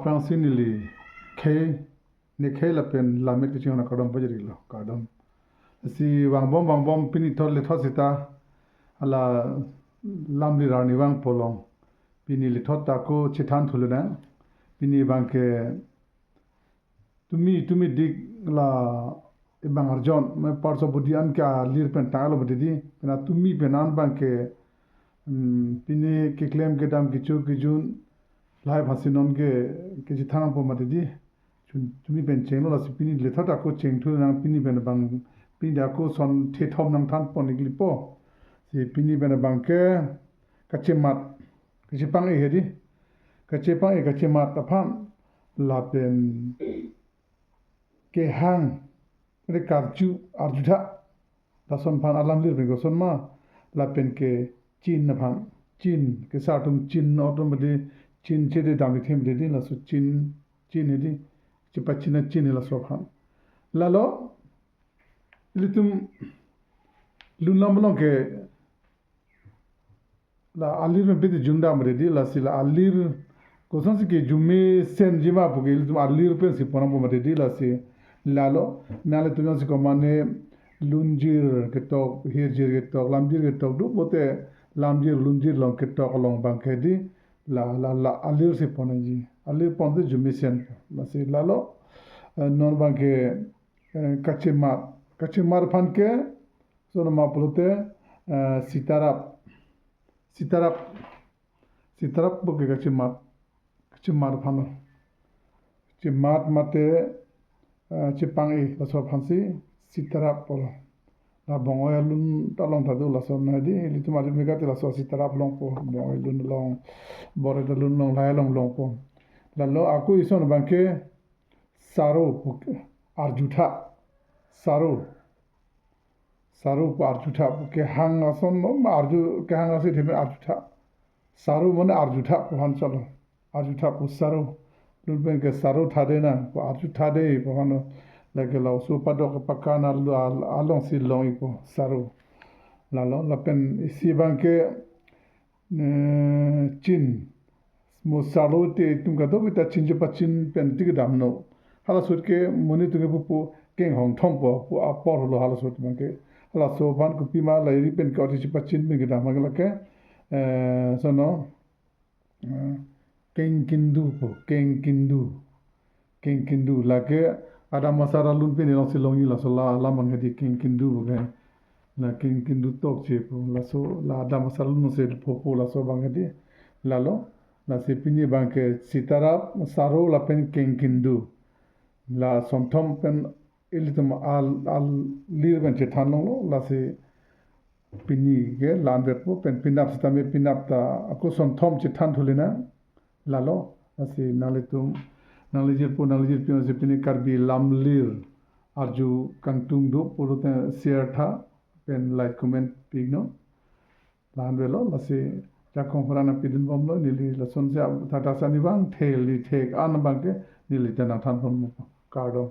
pang sinili ke ne ke la pen la met ki chona kadam bajri lo kadam si wang bom pini thol le thosita ala lamli rani wang polong pini le thot ta ko chithan thuluna pini bang ke tumi dik la ibang arjon me parts of budian ka lir pen talo budi na tumi penan bang ke pini ke claim ke dam ki chu ki jun lai phasinon ke chithan po matidi tumi pen chenglo la pini le thot ta ko cheng thu na pini pen bang pini da ko son the thom nang than pon igli po si pini pen bang ke kachemat kachipang e hedi kachepang e kachemat aphan la pen ke hang re karju arjudha dason phan alam lir be son ma la pen ke chin na phan chin ke sa tum chin automati chin che de dam them de din la so chin hedi che pachina chin la so phan la lo litum lunam lo ke la alir me be junda mre di la sila alir ko son ke jume sen jima bu ke litum alir pe si pona po mre di la si lalo nale tu si ko mane lunjir ke to hirjir ke to lamjir ke to du bote lamjir lunjir long ke to long bang ke di la alir si pona ji alir pon de jume sen la si lalo non bang ke kachimar phan ke so ma plote sitarap bu ke kachimar phan chimat mate chipang la so phansi sitarap pol la bongoy lun talong thadu la so na di litumar mega te la so sitarap long po bongoy lun long bore de lun long lai long po la lo aku ison banke saro arjutha saro ko arjutha ke hang ason no arju ke hang ase theme arjutha saro mane arjutha ko han chalo arjutha ko saro lulben ke saro thade na ko arjutha de ko han lage la so padok pakana along si long ko saro la lo la pen si banke chin mo saro te tunga do bita chin je pachin pen tig dam no hala sut ke moni tunge pu keng hong thom po apor lo hala sut banke hala so ban ku pima la ri pen ko ti pachin me ge dam la ke so no keng kindu la ke ada masara lun pe ni long si long la so la man ge keng kindu ge la keng kindu tok che po la so la ada masara lun se po la so bang ge la lo la se pini bang ke sitarap saro la pen keng kindu la somthom pen ilitum al lir ben che thanong lo la se pini ge lanbe po pen pinap sta me pinap ta ako somthom che than thulina la lo la se nalitum nalijir pyo se pini karbi lamlir arju kangtung do purute share tha pen like comment pigno lanbe lo la se jakong farana pidin bomlo nili la sonse tata sani bang theli thek an bang ke nili tana than pon kardo